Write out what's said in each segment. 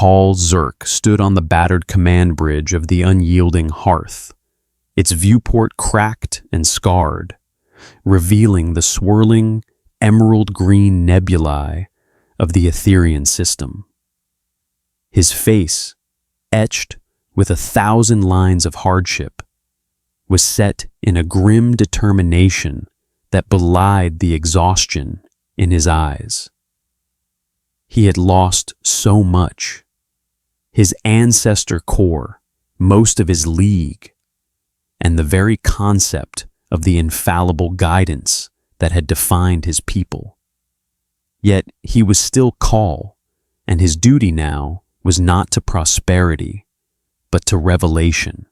tall Zerk stood on the battered command bridge of the unyielding hearth, its viewport cracked and scarred, revealing the swirling, emerald-green nebulae of the Etherian system. His face, etched with 1,000 lines of hardship, was set in a grim determination that belied the exhaustion in his eyes. He had lost so much. His ancestor core, most of his league, and the very concept of the infallible guidance that had defined his people. Yet he was still Khal, and his duty now was not to prosperity, but to revelation,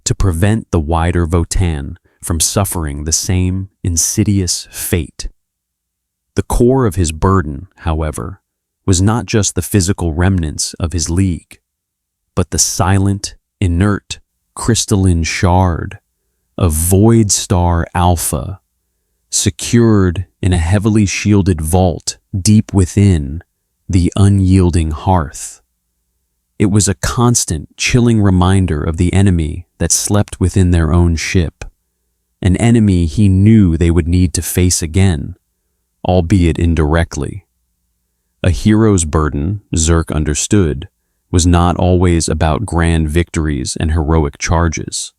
to prevent the wider Votan from suffering the same insidious fate. The core of his burden, however, was not just the physical remnants of his league, but the silent, inert, crystalline shard of Void Star Alpha, secured in a heavily shielded vault deep within the unyielding hearth. It was a constant, chilling reminder of the enemy that slept within their own ship, an enemy he knew they would need to face again, albeit indirectly. A hero's burden, Zerk understood, was not always about grand victories and heroic charges.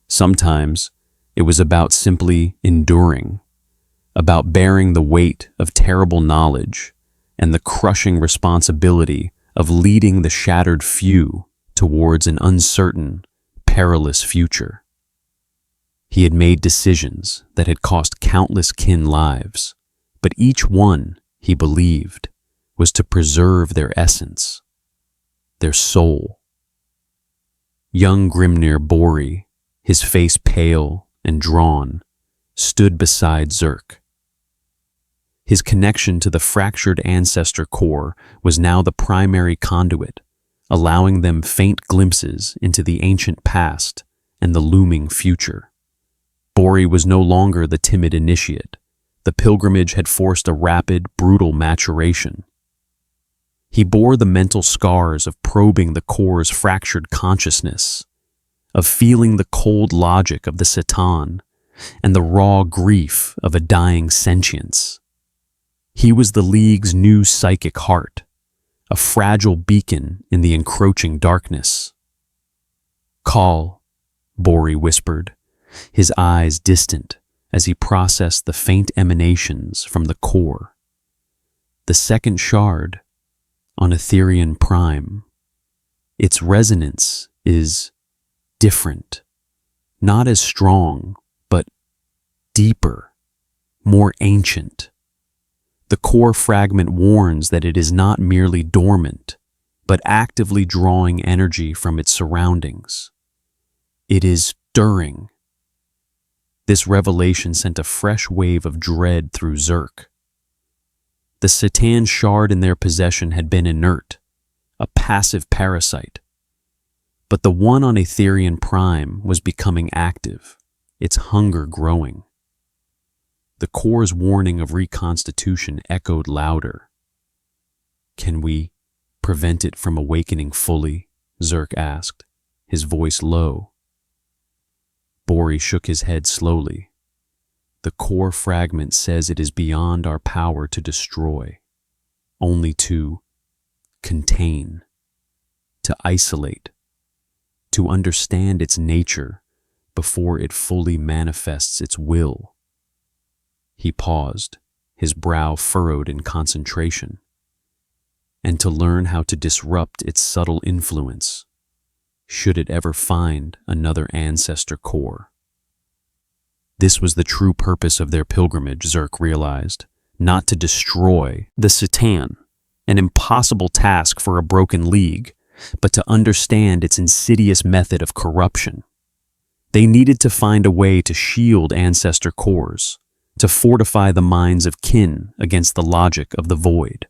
Sometimes it was about simply enduring, about bearing the weight of terrible knowledge and the crushing responsibility of leading the shattered few towards an uncertain, perilous future. He had made decisions that had cost countless kin lives, but each one, he believed, was to preserve their essence, their soul. Young Grimnir Bori, his face pale and drawn, stood beside Zerk. His connection to the fractured ancestor core was now the primary conduit, allowing them faint glimpses into the ancient past and the looming future. Bori was no longer the timid initiate. The pilgrimage had forced a rapid, brutal maturation. He bore the mental scars of probing the core's fractured consciousness, of feeling the cold logic of the Satan and the raw grief of a dying sentience. He was the League's new psychic heart, a fragile beacon in the encroaching darkness. "Khal," Bori whispered, his eyes distant as he processed the faint emanations from the core. The second shard, on Etherian Prime, its resonance is different, not as strong, but deeper, more ancient. The core fragment warns that it is not merely dormant, but actively drawing energy from its surroundings. It is stirring. This revelation sent a fresh wave of dread through Zerk. The Satan shard in their possession had been inert, a passive parasite. But the one on Etherian Prime was becoming active, its hunger growing. The core's warning of reconstitution echoed louder. "Can we prevent it from awakening fully?" Zerk asked, his voice low. Bori shook his head slowly. "The core fragment says it is beyond our power to destroy, only to contain, to isolate, to understand its nature before it fully manifests its will." He paused, his brow furrowed in concentration. "And to learn how to disrupt its subtle influence, should it ever find another ancestor core." This was the true purpose of their pilgrimage, Zerk realized, not to destroy the Satan, an impossible task for a broken league, but to understand its insidious method of corruption. They needed to find a way to shield ancestor cores, to fortify the minds of kin against the logic of the void.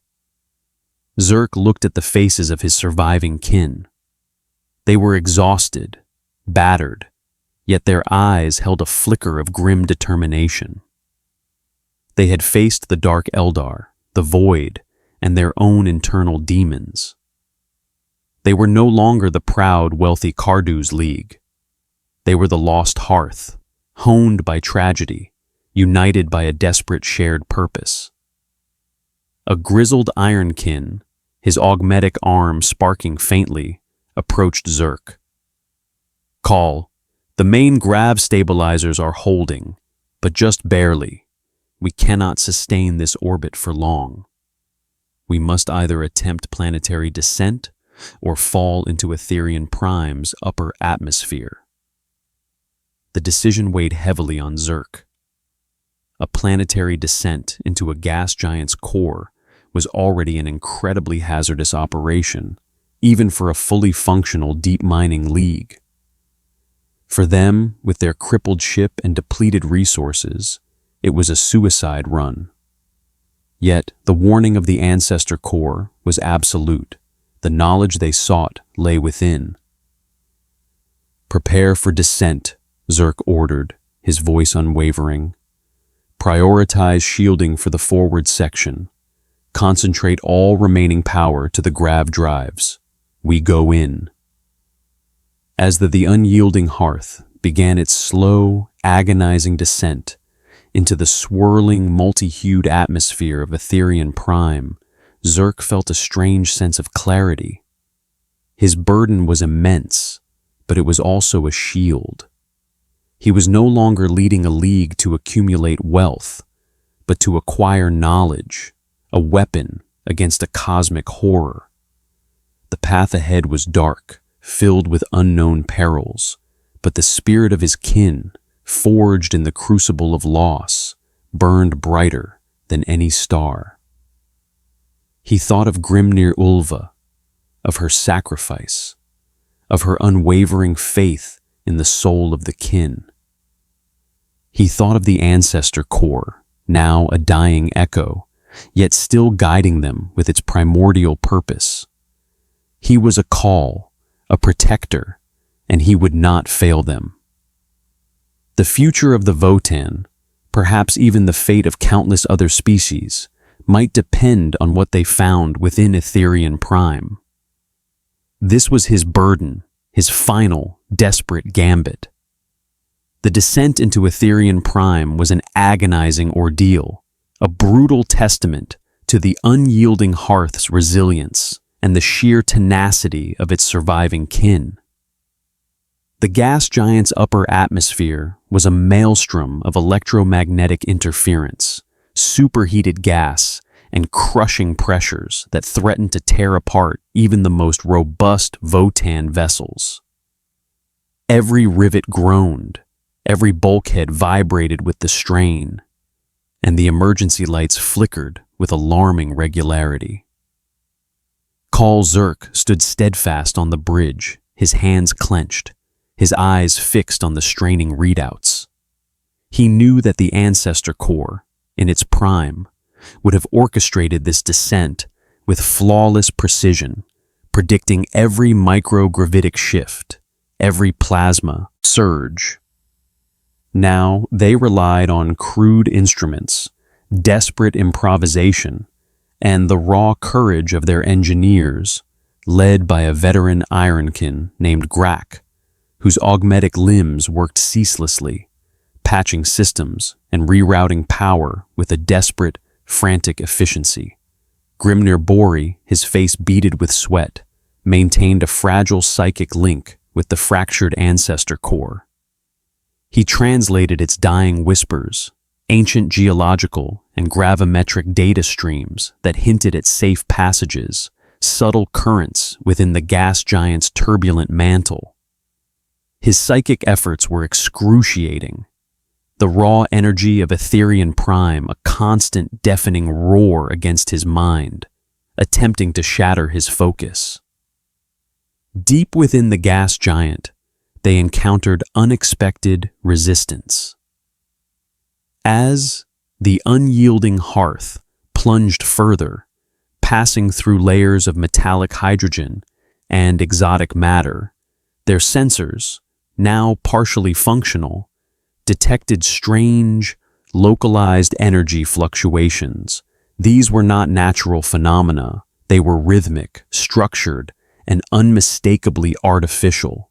Zerk looked at the faces of his surviving kin. They were exhausted, battered, yet their eyes held a flicker of grim determination. They had faced the Dark Eldar, the Void, and their own internal demons. They were no longer the proud, wealthy Karduz League. They were the lost hearth, honed by tragedy, united by a desperate shared purpose. A grizzled ironkin, his augmetic arm sparking faintly, approached Zerk. "Call, the main grav stabilizers are holding, but just barely. We cannot sustain this orbit for long. We must either attempt planetary descent or fall into Etherian Prime's upper atmosphere." The decision weighed heavily on Zerk. A planetary descent into a gas giant's core was already an incredibly hazardous operation, even for a fully functional deep mining league. For them, with their crippled ship and depleted resources, it was a suicide run. Yet, the warning of the Ancestor core was absolute. The knowledge they sought lay within. "Prepare for descent," Zerk ordered, his voice unwavering. "Prioritize shielding for the forward section. Concentrate all remaining power to the grav drives. We go in." As the unyielding hearth began its slow, agonizing descent into the swirling, multi-hued atmosphere of Etherian Prime, Zerk felt a strange sense of clarity. His burden was immense, but it was also a shield. He was no longer leading a league to accumulate wealth, but to acquire knowledge, a weapon against a cosmic horror. The path ahead was dark, filled with unknown perils, but the spirit of his kin, forged in the crucible of loss, burned brighter than any star. He thought of Grimnir Ulva, of her sacrifice, of her unwavering faith in the soul of the kin. He thought of the Ancestor core, now a dying echo, yet still guiding them with its primordial purpose. He was a call, a protector, and he would not fail them. The future of the Votan, perhaps even the fate of countless other species, might depend on what they found within Etherian Prime. This was his burden, his final, desperate gambit. The descent into Etherian Prime was an agonizing ordeal, a brutal testament to the unyielding hearth's resilience and the sheer tenacity of its surviving kin. The gas giant's upper atmosphere was a maelstrom of electromagnetic interference, superheated gas, and crushing pressures that threatened to tear apart even the most robust Votan vessels. Every rivet groaned, every bulkhead vibrated with the strain, and the emergency lights flickered with alarming regularity. Khal Zerk stood steadfast on the bridge, his hands clenched, his eyes fixed on the straining readouts. He knew that the Ancestor core, in its prime, would have orchestrated this descent with flawless precision, predicting every microgravitic shift, every plasma surge. Now they relied on crude instruments, desperate improvisation, and the raw courage of their engineers, led by a veteran ironkin named Grak, whose augmetic limbs worked ceaselessly, patching systems and rerouting power with a desperate, frantic efficiency. Grimnir Bori, his face beaded with sweat, maintained a fragile psychic link with the fractured Ancestor core. He translated its dying whispers, ancient geological and gravimetric data streams that hinted at safe passages, subtle currents within the gas giant's turbulent mantle. His psychic efforts were excruciating. The raw energy of Etherian Prime, a constant deafening roar against his mind, attempting to shatter his focus. Deep within the gas giant, they encountered unexpected resistance. As the unyielding hearth plunged further, passing through layers of metallic hydrogen and exotic matter, their sensors, now partially functional, detected strange, localized energy fluctuations. These were not natural phenomena. They were rhythmic, structured, and unmistakably artificial.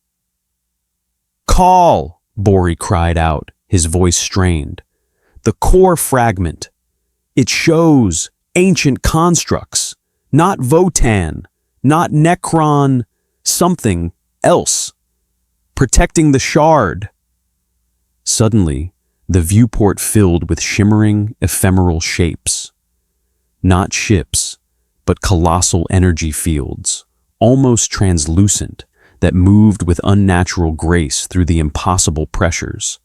"Call!" Bori cried out, his voice strained. "The core fragment. It shows ancient constructs, not Votan, not Necron, something else. Protecting the shard." Suddenly, the viewport filled with shimmering, ephemeral shapes. Not ships, but colossal energy fields, almost translucent, that moved with unnatural grace through the impossible pressures.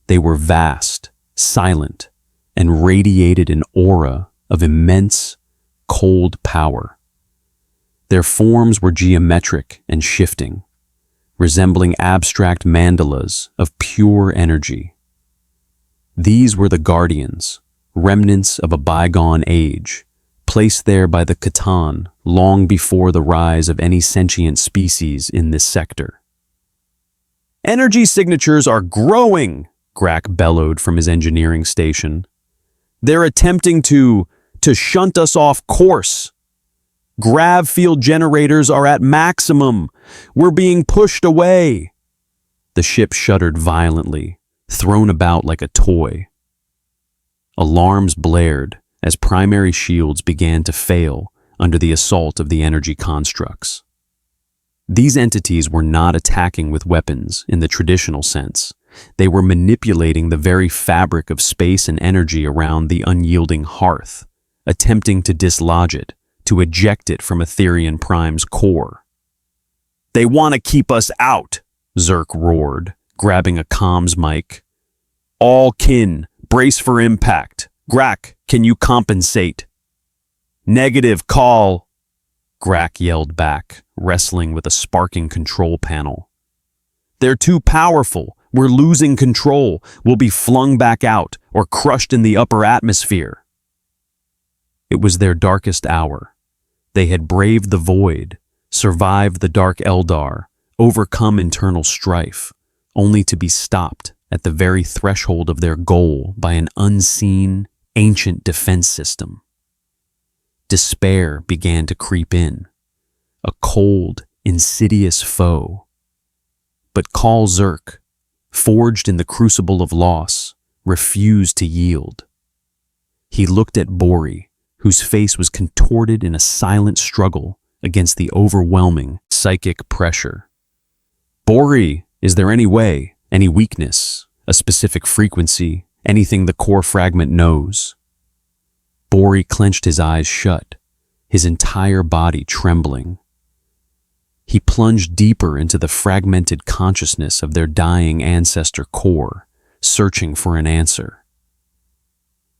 They were vast, silent, and radiated an aura of immense, cold power. Their forms were geometric and shifting, resembling abstract mandalas of pure energy. These were the guardians, remnants of a bygone age, placed there by the Catan long before the rise of any sentient species in this sector. "Energy signatures are growing," Grack bellowed from his engineering station. "They're attempting to shunt us off course. Grav field generators are at maximum. We're being pushed away." The ship shuddered violently, thrown about like a toy. Alarms blared as primary shields began to fail under the assault of the energy constructs. These entities were not attacking with weapons in the traditional sense. They were manipulating the very fabric of space and energy around the unyielding hearth, attempting to dislodge it, to eject it from Aetherian Prime's core. "They want to keep us out," Zerk roared, grabbing a comms mic. "All kin, brace for impact. Grack, can you compensate?" "Negative call," Grack yelled back, wrestling with a sparking control panel. "They're too powerful. We're losing control. We'll be flung back out or crushed in the upper atmosphere." It was their darkest hour. They had braved the void, survived the Dark Eldar, overcome internal strife, only to be stopped at the very threshold of their goal by an unseen, ancient defense system. Despair began to creep in, a cold, insidious foe. But Khal Zerk, forged in the crucible of loss, refused to yield. He looked at Bori, whose face was contorted in a silent struggle against the overwhelming psychic pressure. "Bori, is there any way, any weakness, a specific frequency, anything the core fragment knows?" Bori clenched his eyes shut, his entire body trembling. He plunged deeper into the fragmented consciousness of their dying ancestor core, searching for an answer.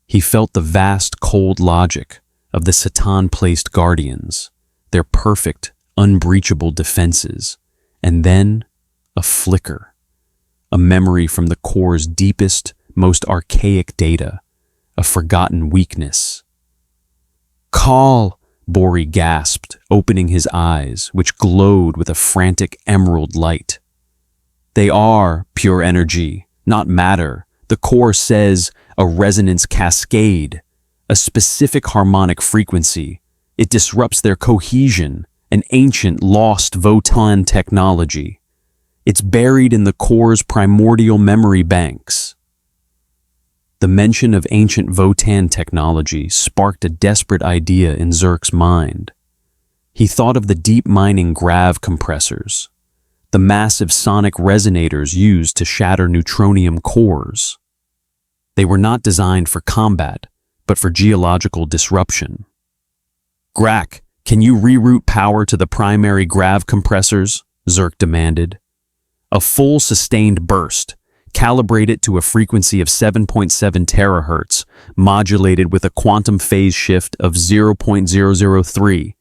He felt the vast, cold logic of the Satan-placed guardians, their perfect, unbreachable defenses, and then a flicker, a memory from the core's deepest, most archaic data, a forgotten weakness. "Call!" Bori gasped, opening his eyes, which glowed with a frantic emerald light. "They are pure energy, not matter. The core says a resonance cascade, a specific harmonic frequency. It disrupts their cohesion, an ancient, lost Votan technology. It's buried in the core's primordial memory banks." The mention of ancient Votan technology sparked a desperate idea in Zerk's mind. He thought of the deep mining grav compressors, the massive sonic resonators used to shatter neutronium cores. They were not designed for combat, but for geological disruption. "Grack, can you reroute power to the primary grav compressors?" Zerk demanded. "A full sustained burst. Calibrate it to a frequency of 7.7 terahertz, modulated with a quantum phase shift of 0.003.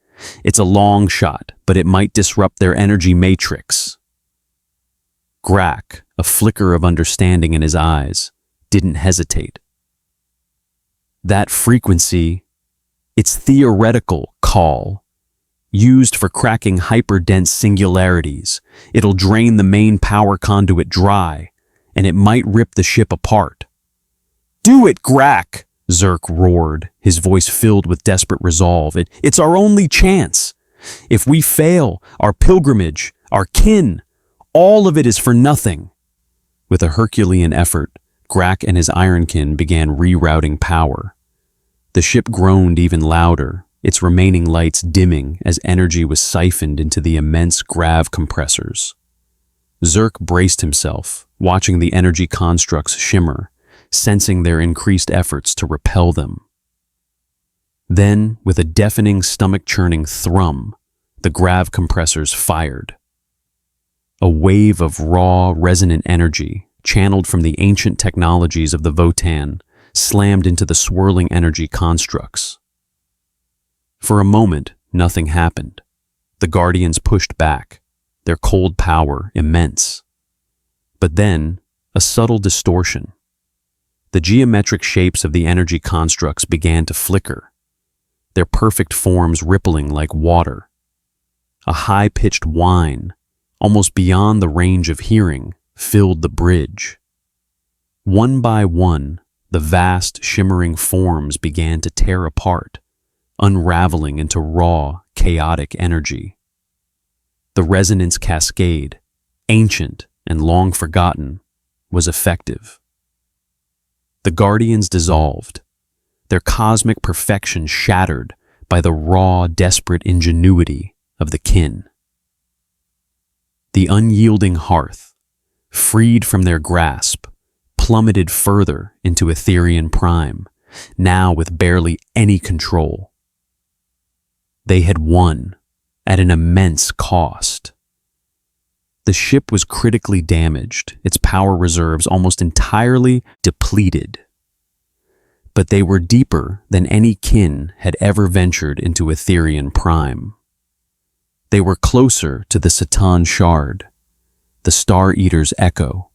It's a long shot, but it might disrupt their energy matrix." Grack, a flicker of understanding in his eyes, didn't hesitate. "That frequency, it's theoretical, Khal. Used for cracking hyperdense singularities. It'll drain the main power conduit dry, and it might rip the ship apart." "Do it, Grack!" Zerk roared, his voice filled with desperate resolve. It's our only chance. If we fail, our pilgrimage, our kin, all of it is for nothing. With a Herculean effort, Grak and his ironkin began rerouting power. The ship groaned even louder, its remaining lights dimming as energy was siphoned into the immense grav compressors. Zerk braced himself, watching the energy constructs shimmer, sensing their increased efforts to repel them. Then, with a deafening stomach-churning thrum, the grav compressors fired. A wave of raw, resonant energy, channeled from the ancient technologies of the Votan, slammed into the swirling energy constructs. For a moment, nothing happened. The Guardians pushed back, their cold power immense. But then, a subtle distortion. The geometric shapes of the energy constructs began to flicker, their perfect forms rippling like water. A high-pitched whine, almost beyond the range of hearing, filled the bridge. One by one, the vast, shimmering forms began to tear apart, unraveling into raw, chaotic energy. The resonance cascade, ancient and long forgotten, was effective. The Guardians dissolved, their cosmic perfection shattered by the raw, desperate ingenuity of the kin. The unyielding hearth, freed from their grasp, plummeted further into Etherian Prime, now with barely any control. They had won, at an immense cost. The ship was critically damaged, its power reserves almost entirely depleted. But they were deeper than any kin had ever ventured into Etherian Prime. They were closer to the Satan Shard, the Star Eater's echo.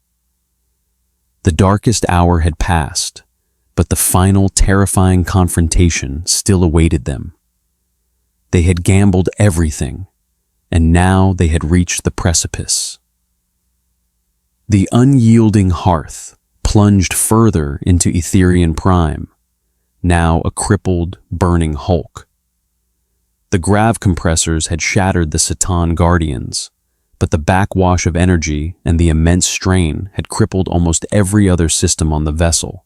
The darkest hour had passed, but the final terrifying confrontation still awaited them. They had gambled everything, and now they had reached the precipice. The unyielding hearth plunged further into Etherian Prime, now a crippled, burning hulk. The grav compressors had shattered the Satan Guardians, but the backwash of energy and the immense strain had crippled almost every other system on the vessel.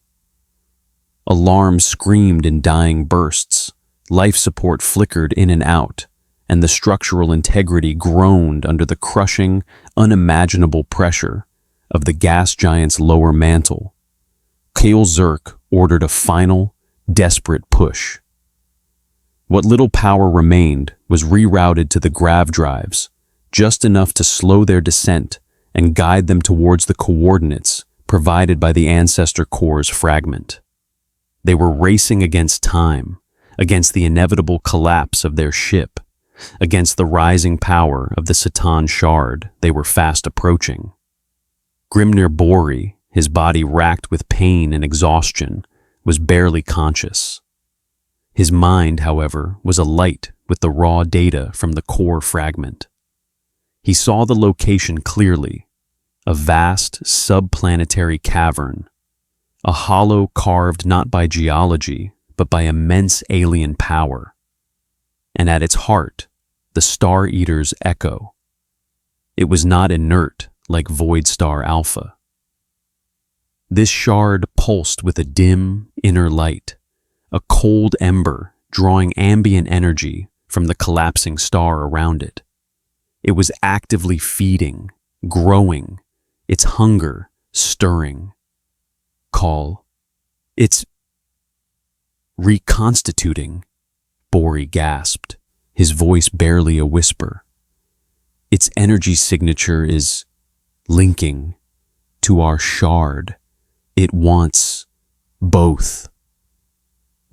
Alarms screamed in dying bursts, life support flickered in and out, and the structural integrity groaned under the crushing, unimaginable pressure of the gas giant's lower mantle. Kael Zerk ordered a final, desperate push. What little power remained was rerouted to the grav drives, just enough to slow their descent and guide them towards the coordinates provided by the Ancestor core's fragment. They were racing against time, against the inevitable collapse of their ship, against the rising power of the Satan Shard they were fast approaching. Grimnir Bori, his body racked with pain and exhaustion, was barely conscious. His mind, however, was alight with the raw data from the core fragment. He saw the location clearly, a vast subplanetary cavern, a hollow carved not by geology, but by immense alien power. And at its heart, the Star Eater's echo. It was not inert like Void Star Alpha. This shard pulsed with a dim, inner light, a cold ember drawing ambient energy from the collapsing star around it. It was actively feeding, growing, its hunger stirring. Call. It's reconstituting, Bori gasped, his voice barely a whisper. Its energy signature is linking to our shard. It wants both.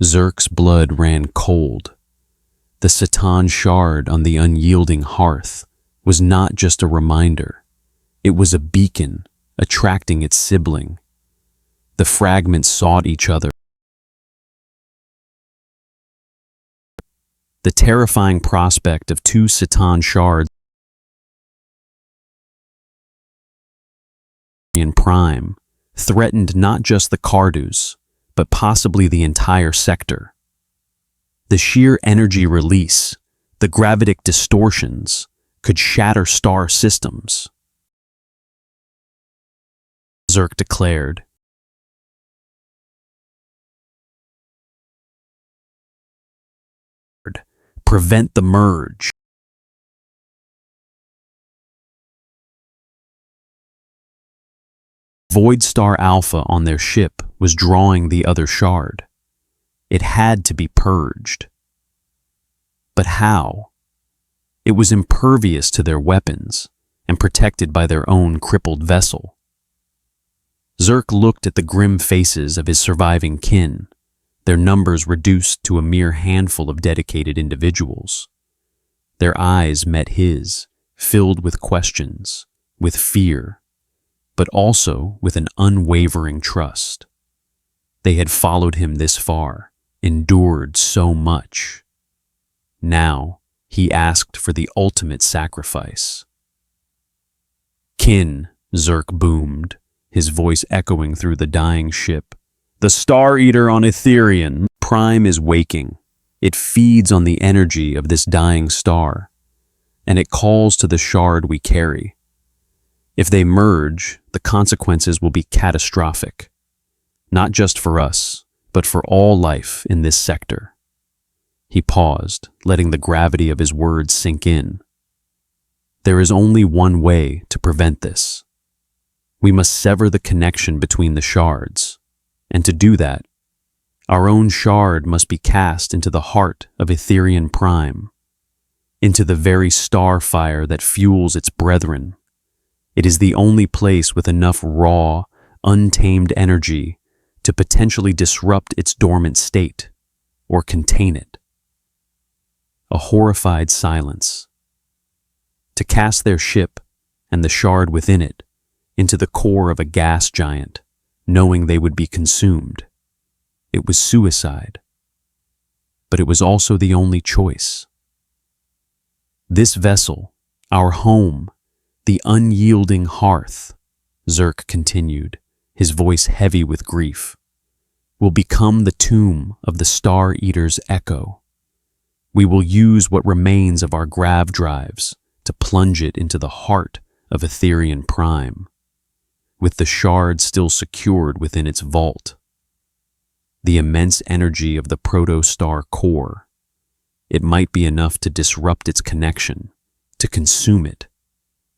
Zerk's blood ran cold. The Satan Shard on the unyielding hearth was not just a reminder. It was a beacon, attracting its sibling. The fragments sought each other. The terrifying prospect of two Satan Shards in Prime threatened not just the Cardus, but possibly the entire sector. The sheer energy release, The gravitic distortions could shatter star systems. Zerk declared. Prevent the merge. Void Star Alpha on their ship was drawing the other shard. It had to be purged. But how? It was impervious to their weapons and protected by their own crippled vessel. Zerk looked at the grim faces of his surviving kin, their numbers reduced to a mere handful of dedicated individuals. Their eyes met his, filled with questions, with fear, but also with an unwavering trust. They had followed him this far, endured so much. Now, he asked for the ultimate sacrifice. "Kin," Zerk boomed, his voice echoing through the dying ship. "The Star Eater on Etherian Prime is waking. It feeds on the energy of this dying star, and it calls to the shard we carry. If they merge, the consequences will be catastrophic, not just for us, but for all life in this sector." He paused, letting the gravity of his words sink in. "There is only one way to prevent this. We must sever the connection between the shards, and to do that, our own shard must be cast into the heart of Etherian Prime, into the very star fire that fuels its brethren. It is the only place with enough raw, untamed energy to potentially disrupt its dormant state, or contain it." A horrified silence. To cast their ship, and the shard within it, into the core of a gas giant, knowing they would be consumed. It was suicide. But it was also the only choice. "This vessel, our home, the unyielding hearth," Zerk continued, his voice heavy with grief, "will become the tomb of the Star Eater's echo. We will use what remains of our grav drives to plunge it into the heart of Etherian Prime, with the shard still secured within its vault. The immense energy of the proto-star core, it might be enough to disrupt its connection, to consume it,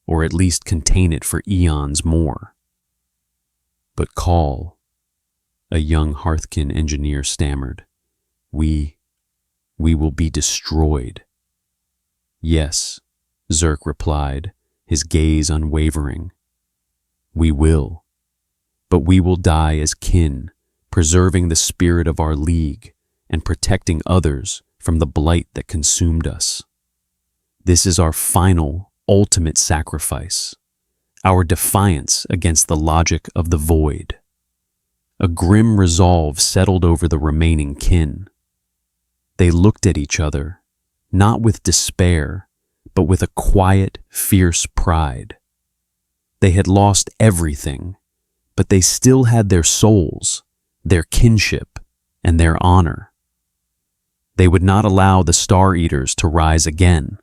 or at least contain it for eons more. But Call," a young Hearthkin engineer stammered, we will be destroyed." "Yes," Zerk replied, his gaze unwavering. "We will. But we will die as kin, preserving the spirit of our league and protecting others from the blight that consumed us. This is our final, ultimate sacrifice, our defiance against the logic of the void." A grim resolve settled over the remaining kin. They looked at each other, not with despair, but with a quiet, fierce pride. They had lost everything, but they still had their souls, their kinship, and their honor. They would not allow the Star Eaters to rise again.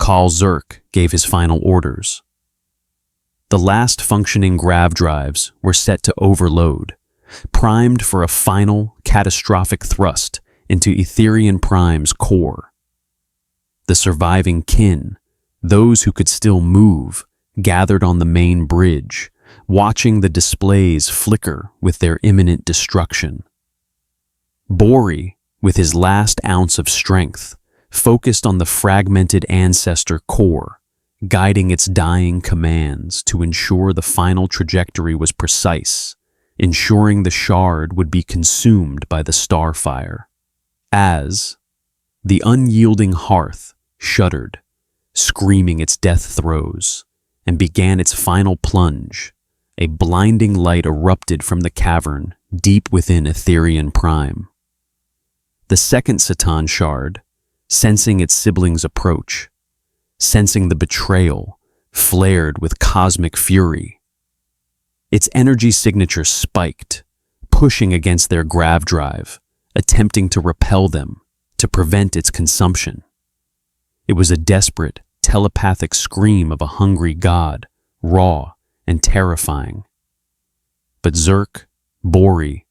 Khal Zerk gave his final orders. The last functioning grav drives were set to overload, primed for a final, catastrophic thrust into Etherian Prime's core. The surviving kin, those who could still move, gathered on the main bridge, watching the displays flicker with their imminent destruction. Bori, with his last ounce of strength, focused on the fragmented Ancestor core, guiding its dying commands to ensure the final trajectory was precise, ensuring the shard would be consumed by the starfire. As the unyielding hearth shuddered, screaming its death throes, and began its final plunge, a blinding light erupted from the cavern deep within Etherian Prime. The second Satan shard, sensing its siblings' approach, sensing the betrayal, flared with cosmic fury. Its energy signature spiked, pushing against their grav drive, attempting to repel them, to to prevent its consumption. It was a desperate, telepathic scream of a hungry god, raw and terrifying. But Zerk, Bori,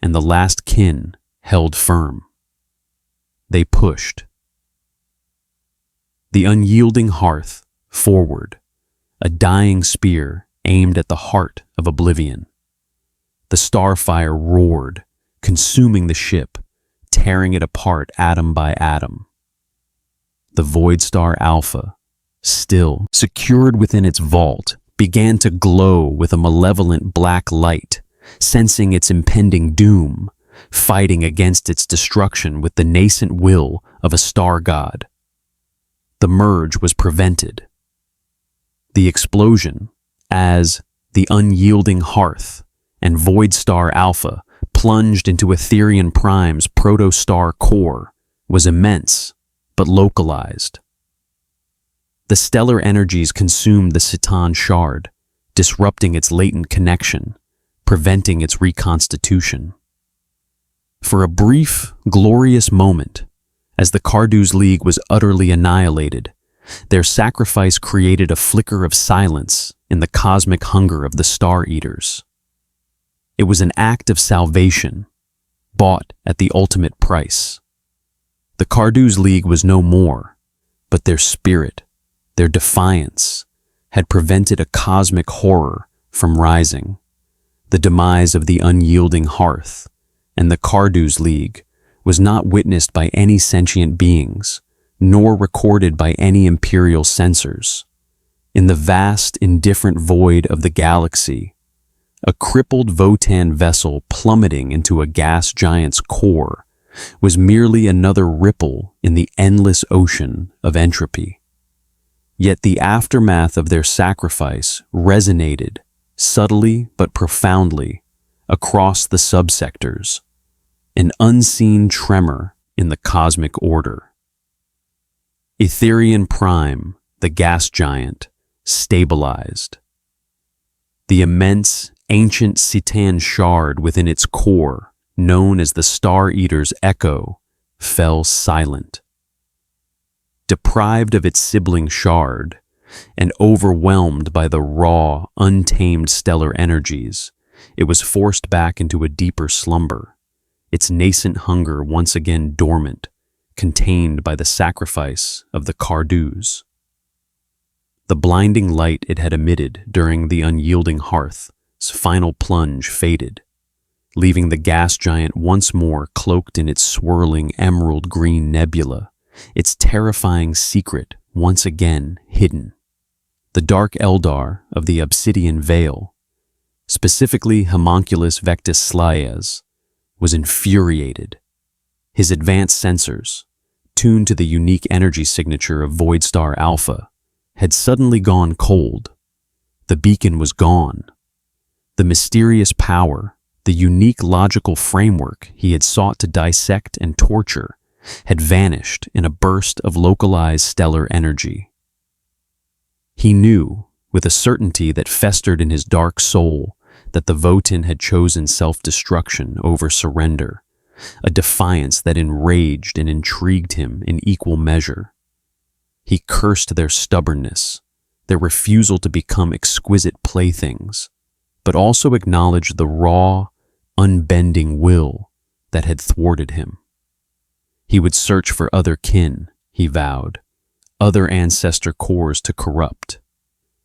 and the last kin held firm. They pushed. The unyielding hearth, forward, a dying spear aimed at the heart of oblivion. The starfire roared, consuming the ship, tearing it apart atom by atom. The Void Star Alpha, still secured within its vault, began to glow with a malevolent black light, sensing its impending doom, fighting against its destruction with the nascent will of a star god. The merge was prevented. The explosion, as the unyielding hearth and Void Star Alpha plunged into Etherian Prime's proto-star core, was immense but localized. The stellar energies consumed the Citan shard, disrupting its latent connection, preventing its reconstitution. For a brief, glorious moment, as the Cardu's League was utterly annihilated, their sacrifice created a flicker of silence in the cosmic hunger of the Star Eaters. It was an act of salvation, bought at the ultimate price. The Cardu's League was no more, but their spirit, their defiance, had prevented a cosmic horror from rising. The demise of the unyielding hearth and the Cardu's League was not witnessed by any sentient beings, nor recorded by any imperial censors. In the vast, indifferent void of the galaxy, a crippled Votan vessel plummeting into a gas giant's core was merely another ripple in the endless ocean of entropy. Yet the aftermath of their sacrifice resonated, subtly but profoundly, across the subsectors, an unseen tremor in the cosmic order. Etherian Prime, the gas giant, stabilized. The immense, ancient Citan shard within its core, known as the Star Eater's Echo, fell silent. Deprived of its sibling shard, and overwhelmed by the raw, untamed stellar energies, it was forced back into a deeper slumber, its nascent hunger once again dormant, contained by the sacrifice of the Cardus. The blinding light it had emitted during the unyielding hearth's final plunge faded, leaving the gas giant once more cloaked in its swirling emerald green nebula, its terrifying secret once again hidden. The dark Eldar of the Obsidian Veil, specifically Homunculus Vectus Slayas, was infuriated. His advanced sensors, tuned to the unique energy signature of Void Star Alpha, had suddenly gone cold. The beacon was gone. The mysterious power, the unique logical framework he had sought to dissect and torture, had vanished in a burst of localized stellar energy. He knew, with a certainty that festered in his dark soul, that the Votan had chosen self-destruction over surrender, a defiance that enraged and intrigued him in equal measure. He cursed their stubbornness, their refusal to become exquisite playthings, but also acknowledged the raw, unbending will that had thwarted him. He would search for other kin, he vowed, other ancestor cores to corrupt,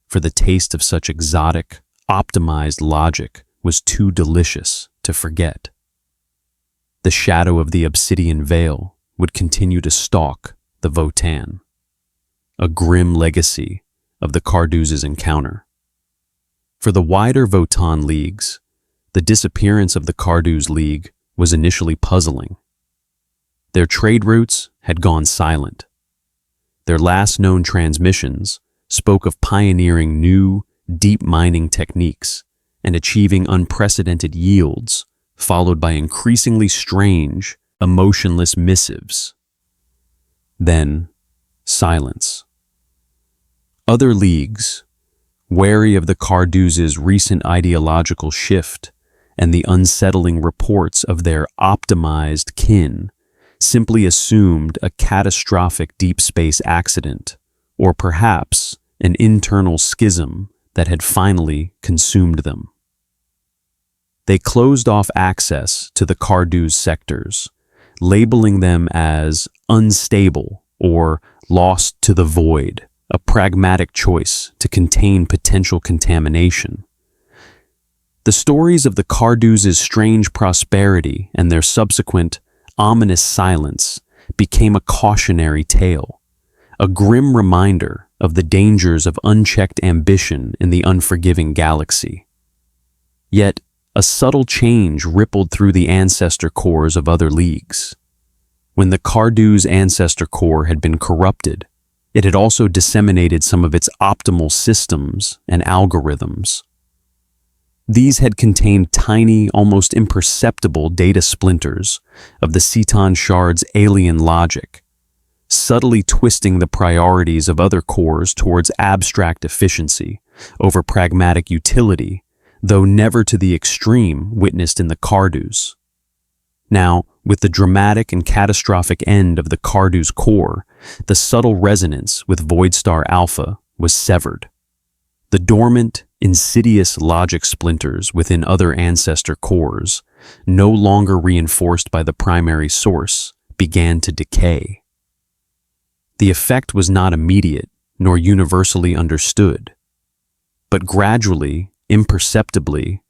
for the taste of such exotic, optimized logic was too delicious to forget. The shadow of the Obsidian Veil would continue to stalk the Votan, a grim legacy of the Cardus' encounter. For the wider Votan leagues, the disappearance of the Cardu's League was initially puzzling. Their trade routes had gone silent. Their last known transmissions spoke of pioneering new, deep mining techniques and achieving unprecedented yields, followed by increasingly strange, emotionless missives. Then, silence. Other leagues, wary of the Cardus' recent ideological shift and the unsettling reports of their optimized kin, simply assumed a catastrophic deep space accident, or perhaps an internal schism that had finally consumed them. They closed off access to the Cardu's sectors, labeling them as unstable or lost to the void, a pragmatic choice to contain potential contamination. The stories of the Cardu's strange prosperity and their subsequent ominous silence became a cautionary tale, a grim reminder of the dangers of unchecked ambition in the unforgiving galaxy. Yet, a subtle change rippled through the ancestor cores of other leagues. When the Cardu's ancestor core had been corrupted, it had also disseminated some of its optimal systems and algorithms. These had contained tiny, almost imperceptible data splinters of the Ceton shard's alien logic, subtly twisting the priorities of other cores towards abstract efficiency over pragmatic utility, though never to the extreme witnessed in the Cardu's. Now, with the dramatic and catastrophic end of the Cardu's core, the subtle resonance with Voidstar Alpha was severed. The dormant, insidious logic splinters within other ancestor cores, no longer reinforced by the primary source, began to decay. The effect was not immediate nor universally understood, but gradually, imperceptibly,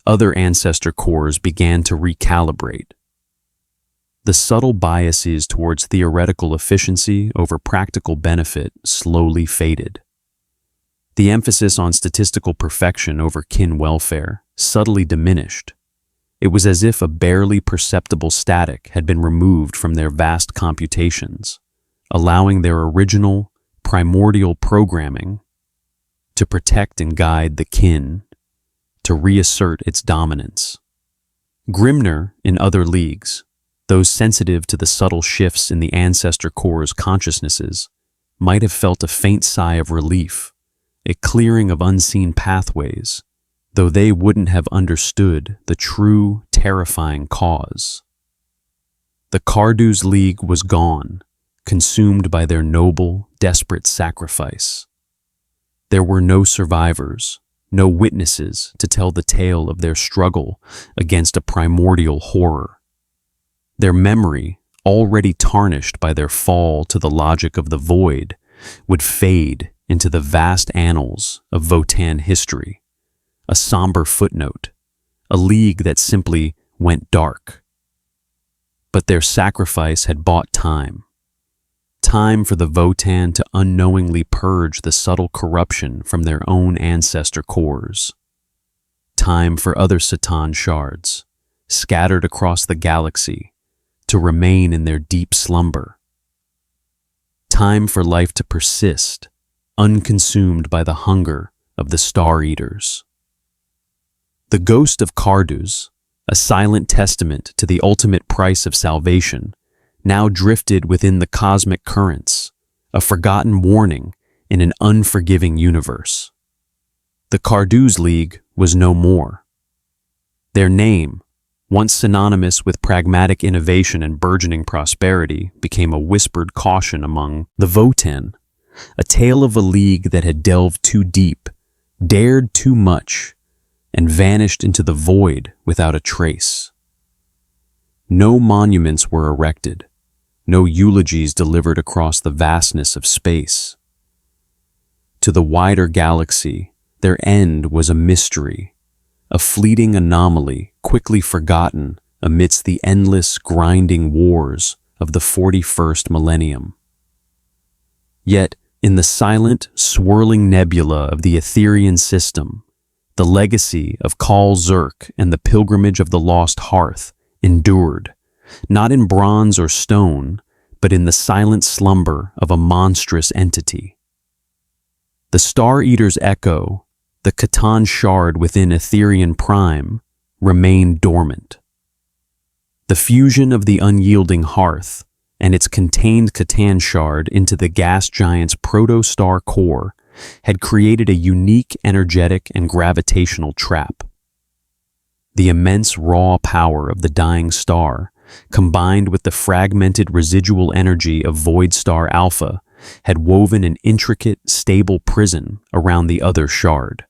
other ancestor cores began to recalibrate. The subtle biases towards theoretical efficiency over practical benefit slowly faded. The emphasis on statistical perfection over kin welfare subtly diminished. It was as if a barely perceptible static had been removed from their vast computations, allowing their original, primordial programming to protect and guide the kin, to reassert its dominance. Grimner in other leagues, those sensitive to the subtle shifts in the ancestor core's consciousnesses, might have felt a faint sigh of relief, a clearing of unseen pathways, though they wouldn't have understood the true, terrifying cause. The Cardu's League was gone, consumed by their noble, desperate sacrifice. There were no survivors, no witnesses to tell the tale of their struggle against a primordial horror. Their memory, already tarnished by their fall to the logic of the void, would fade into the vast annals of Votan history, a somber footnote, a league that simply went dark. But their sacrifice had bought time. Time for the Votan to unknowingly purge the subtle corruption from their own ancestor cores. Time for other Ceton shards, scattered across the galaxy, to remain in their deep slumber. Time for life to persist, unconsumed by the hunger of the Star Eaters. The ghost of Cardu's, a silent testament to the ultimate price of salvation, now drifted within the cosmic currents, a forgotten warning in an unforgiving universe. The Cardu's League was no more. Their name, once synonymous with pragmatic innovation and burgeoning prosperity, became a whispered caution among the Votan, a tale of a league that had delved too deep, dared too much, and vanished into the void without a trace. No monuments were erected, no eulogies delivered across the vastness of space. To the wider galaxy, their end was a mystery, a fleeting anomaly quickly forgotten amidst the endless grinding wars of the 41st millennium. Yet, in the silent, swirling nebula of the Etherian system, the legacy of Khal Zurk and the pilgrimage of the Lost Hearth endured, not in bronze or stone, but in the silent slumber of a monstrous entity. The Star Eater's echo, the Ceton shard within Etherian Prime, remained dormant. The fusion of the unyielding hearth and its contained Ceton shard into the gas giant's proto-star core had created a unique energetic and gravitational trap. The immense raw power of the dying star combined with the fragmented residual energy of Void Star Alpha, had woven an intricate, stable prison around the other shard.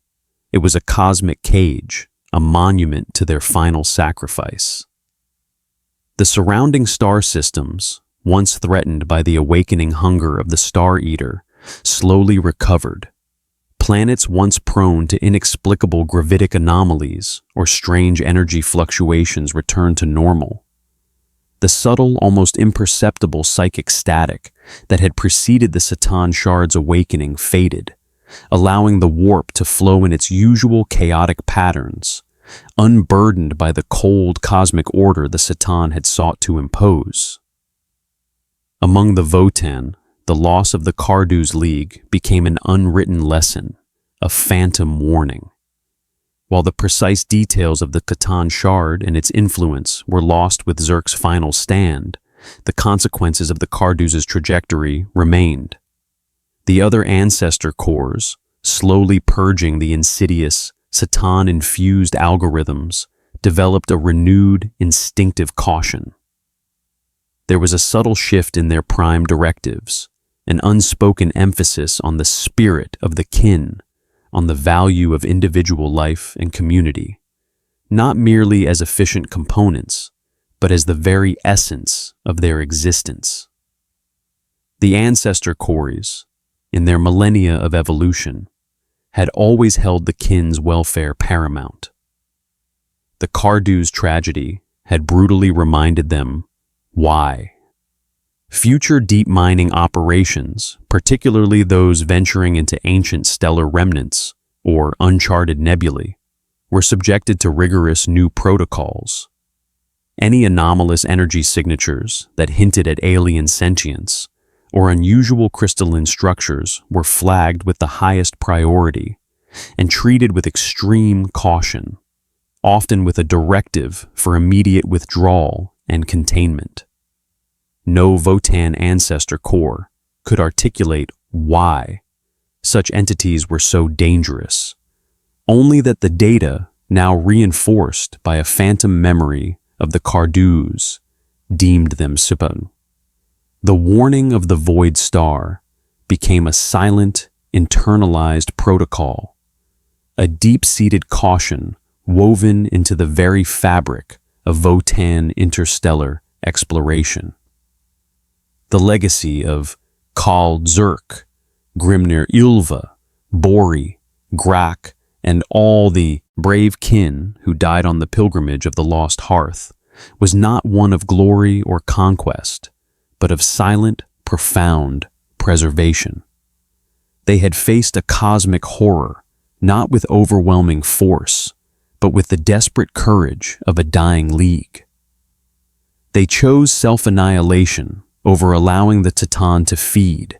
It was a cosmic cage, a monument to their final sacrifice. The surrounding star systems, once threatened by the awakening hunger of the Star Eater, slowly recovered. Planets once prone to inexplicable gravitic anomalies or strange energy fluctuations returned to normal. The subtle, almost imperceptible psychic static that had preceded the Satan Shard's awakening faded, allowing the warp to flow in its usual chaotic patterns, unburdened by the cold cosmic order the Satan had sought to impose. Among the Votan, the loss of the Cardu's League became an unwritten lesson, a phantom warning. While the precise details of the Satan Shard and its influence were lost with Zerk's final stand, the consequences of the Cardu's trajectory remained. The other Ancestor cores, slowly purging the insidious, Satan-infused algorithms, developed a renewed, instinctive caution. There was a subtle shift in their prime directives, an unspoken emphasis on the spirit of the kin, on the value of individual life and community, not merely as efficient components, but as the very essence of their existence. The Ancestor cores, in their millennia of evolution, had always held the kin's welfare paramount. The Cardu's tragedy had brutally reminded them why. Future deep mining operations, particularly those venturing into ancient stellar remnants or uncharted nebulae, were subjected to rigorous new protocols. Any anomalous energy signatures that hinted at alien sentience or unusual crystalline structures were flagged with the highest priority and treated with extreme caution, often with a directive for immediate withdrawal and containment. No Votan Ancestor core could articulate why such entities were so dangerous, only that the data, now reinforced by a phantom memory of the Cardu's, deemed them supern. The warning of the Void Star became a silent, internalized protocol, a deep-seated caution woven into the very fabric of Votan interstellar exploration. The legacy of Kal Zerk, Grimnir Ylva, Bori, Grak, and all the brave kin who died on the pilgrimage of the Lost Hearth was not one of glory or conquest, but of silent, profound preservation. They had faced a cosmic horror, not with overwhelming force, but with the desperate courage of a dying league. They chose self-annihilation over allowing the Titan to feed,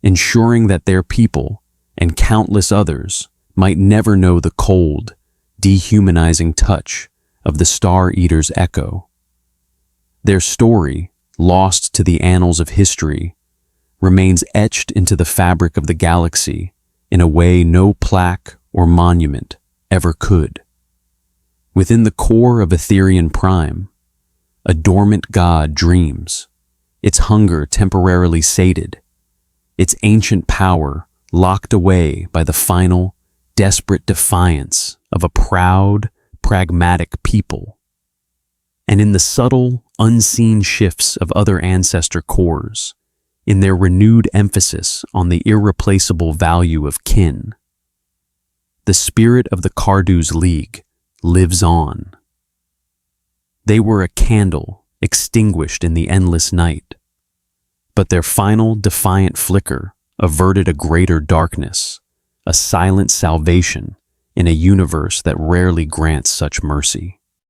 ensuring that their people and countless others might never know the cold, dehumanizing touch of the Star Eater's echo. Their story, lost to the annals of history, remains etched into the fabric of the galaxy in a way no plaque or monument ever could. Within the core of Etherian Prime, a dormant god dreams, its hunger temporarily sated, its ancient power locked away by the final, desperate defiance of a proud, pragmatic people. And in the subtle, unseen shifts of other Ancestor cores, in their renewed emphasis on the irreplaceable value of kin, the spirit of the Cardu's League lives on. They were a candle extinguished in the endless night, but their final defiant flicker averted a greater darkness, a silent salvation in a universe that rarely grants such mercy.